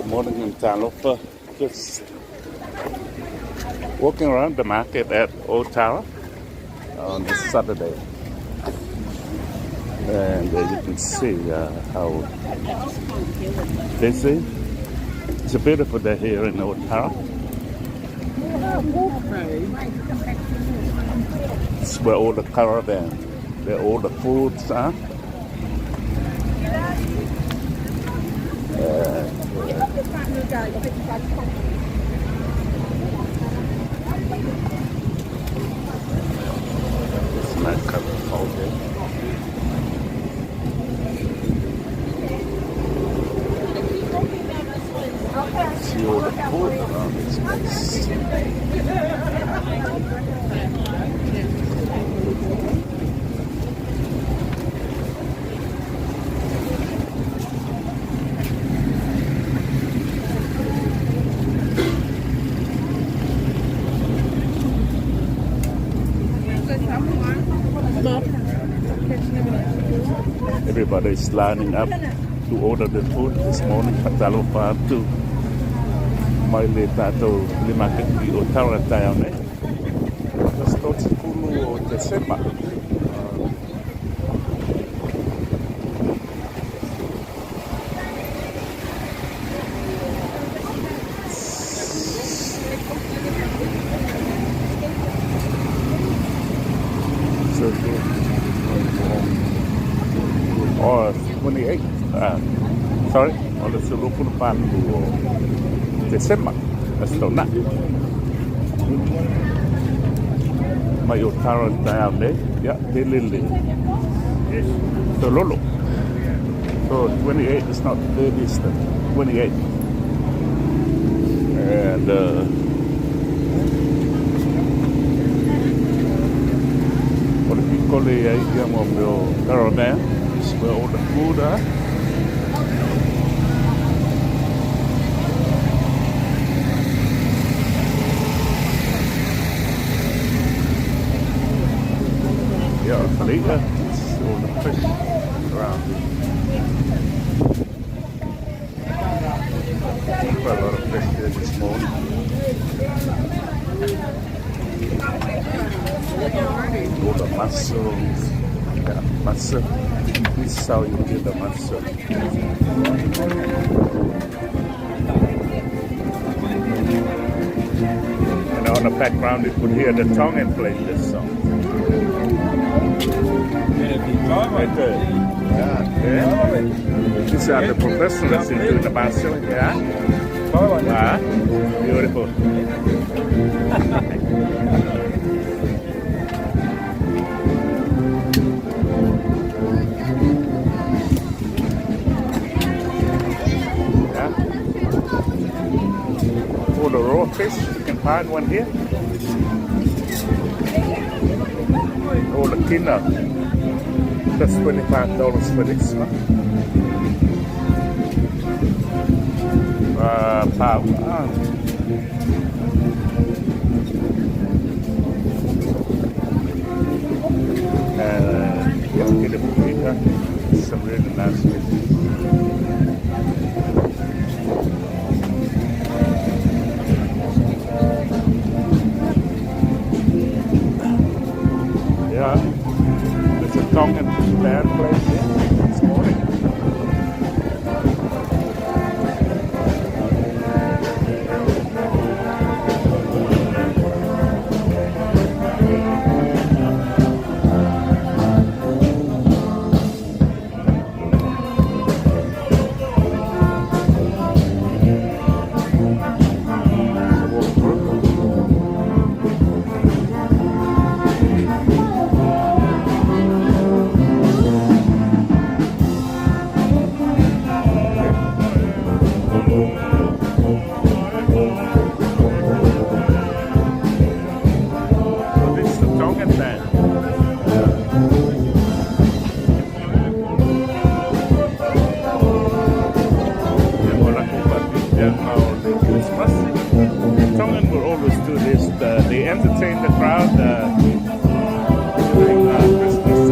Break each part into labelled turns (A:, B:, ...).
A: Good morning in Talofa. Just walking around the market at Otara on this Saturday. And you can see how busy. It's a beautiful day here in Otara. It's where all the caravan, where all the foods are. It's not covered all day. See all the food around this place. Everybody's lining up to order the food this morning. Patalofa to mai le tātou limaka ki Otara tai au nei. Tas tōti kulu o te sema. So or 28. Sorry, o le sulupunu pānu o December, that's still not. My Otara down there, yeah, they lily. So Lolo. So 28 is not 30, it's the 28. And what if you call it a young of your caravan? It's where all the food are. Yeah, later, it's all the fish around here. Quite a lot of fish here this morning. All the mussels. Yeah, mussel. This is how you get the mussel. And on the background, you could hear the Tongan playing this song. Right there. Yeah. These are the professionals in doing the mussel. Yeah. Wow. Beautiful. For the raw fish, you can find one here. Or the kina. That's $25 for this one. Pound. Yeah, get a burrito. Some really nice fish. There's a Tongan band playing here this morning. Tongan will always do this. They entertain the crowd during Christmas.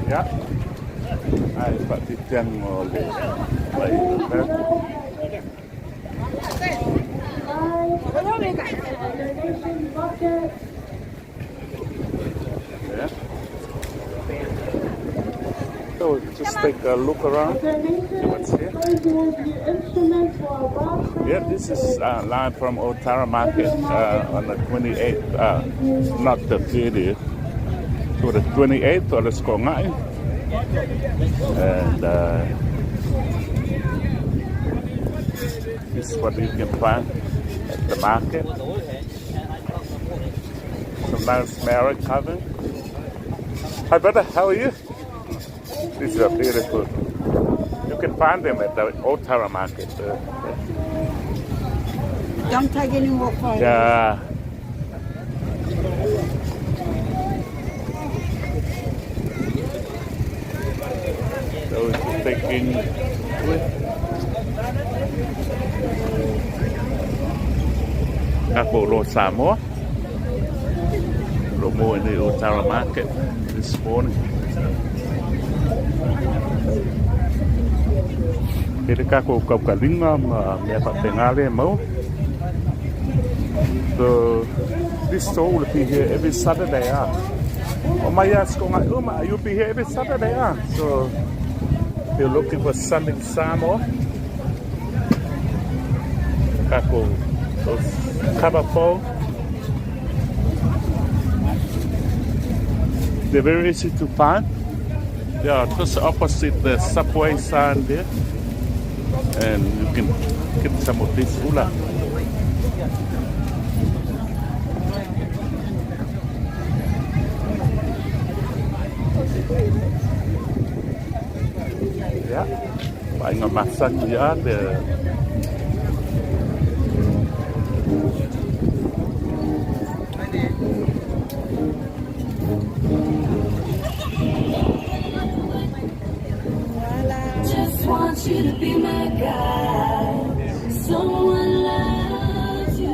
A: Yeah. Ai Pak Titian oleh baik. Yeah. So just take a look around. See what's here. Yeah, this is line from Otara Market on the 28th, not the 30th, to the 28th or the Skongai. And this is what you can find at the market. Some nice merit carving. Hi brother, how are you? These are beautiful. You can find them at the Otara Market.
B: Don't take any more photos.
A: Yeah. So it's taking Kako Road Samoa. More in the Otara Market this morning. Here kako kaukalinga me patengale mo. So this store will be here every Saturday. Oh my ask you'll be here every Saturday. So if you're looking for something Samoa, kako those cover phone. They're very easy to find. They are just opposite the subway sign there. And you can get some of this hula. Yeah, buying a massage here.
C: Want you to be my guide. Someone loves you.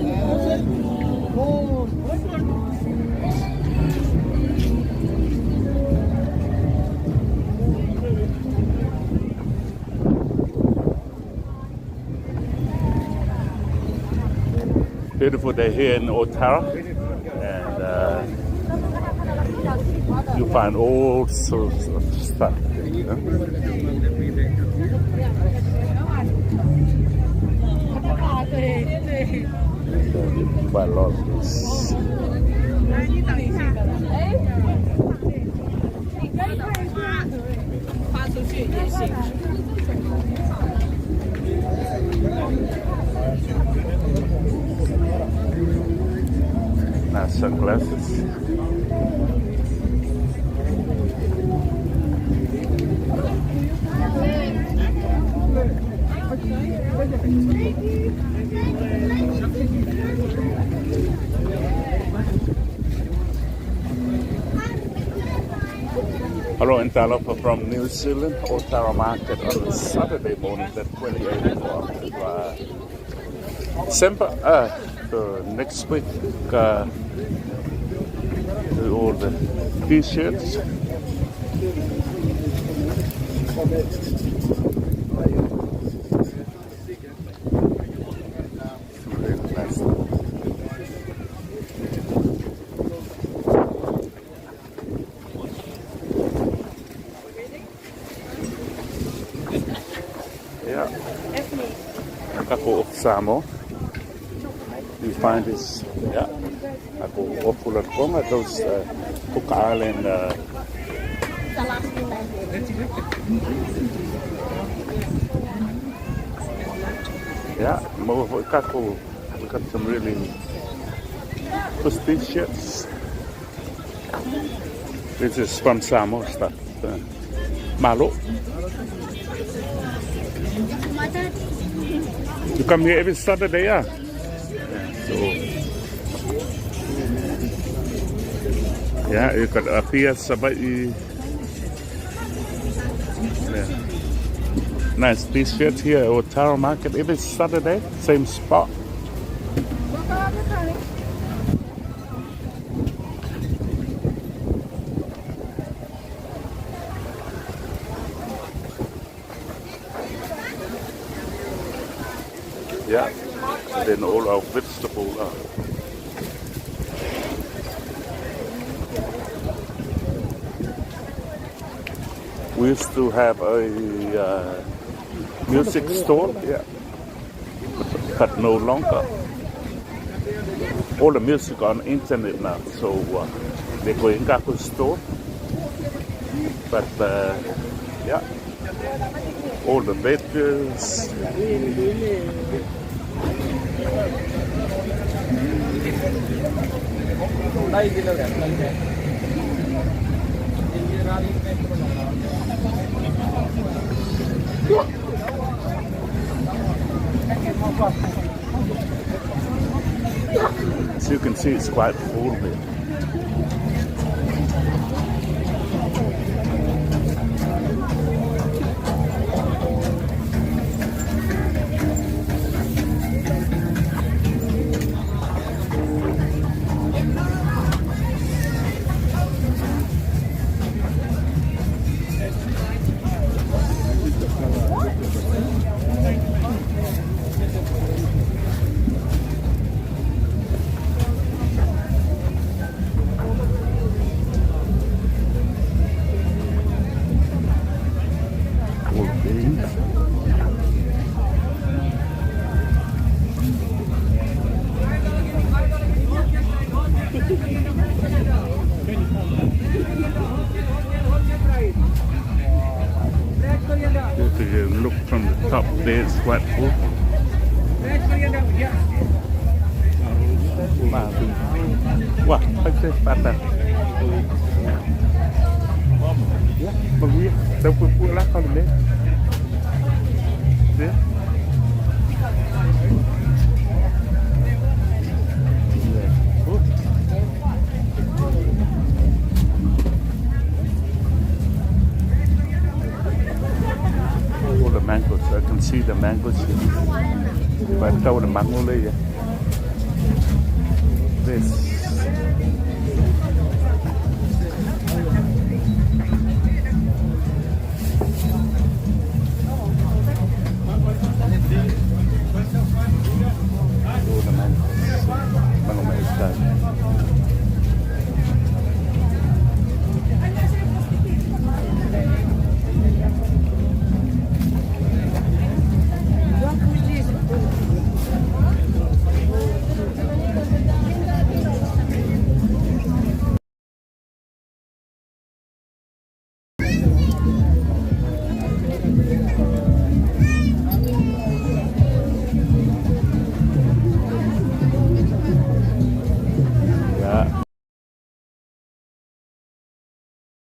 A: Beautiful day here in Otara, and you find all sorts of stuff. Quite a lot of this. Nice sunglasses. Hello, and Talofa from New Zealand, Otara Market on Saturday morning, the 28th of December. So next week, all the t-shirts. Yeah. Kako of Samoa. You find this, yeah. Ako ofulat konga those Cook Island. Yeah, kako we got some really prestigious. This is from Samoa stuff. Malo. You come here every Saturday, yeah? So, yeah, you got up here, Sabai. Yeah. Nice t-shirt here at Otara Market every Saturday, same spot. Yeah. And then all our vegetables are. We used to have a music store, yeah, but no longer. All the music on internet now, so they go in the store. But yeah, all the veggies. As you can see, it's quite full here. If you look from the top there, it's quite full. Wah, pasti patah. Ya, bagus ya. Terpupuk lah kalau ni. Ya. All the mangoes, I can see the mangoes here. But đâu the mango đây vậy? This. All the mangoes. Mango style.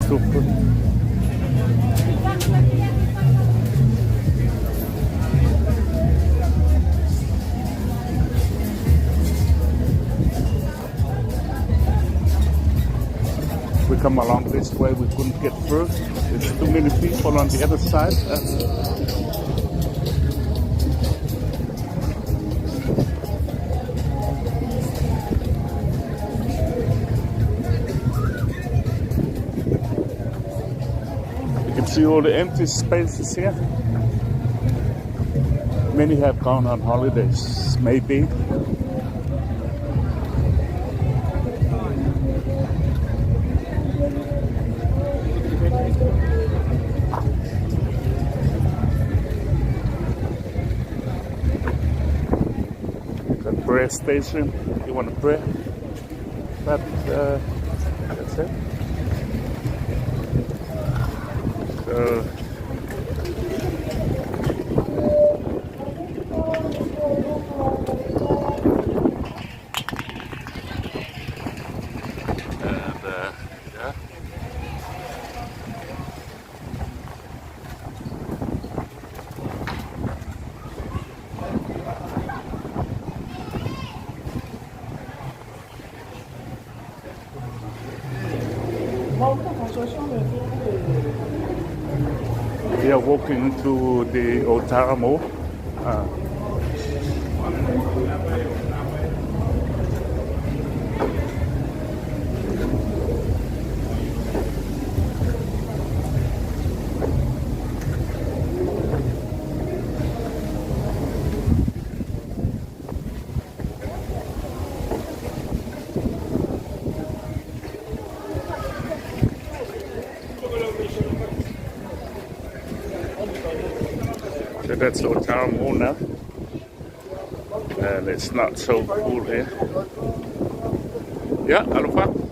A: Super. We come along this way, we couldn't get through. There's too many people on the other side. See all the empty spaces here. Many have gone on holidays, maybe. The prayer station, you want to pray? But that's it. Yeah. We are walking to the Otara Mall. So that's Otara Mall now. And it's not so cool here. Yeah, alofa.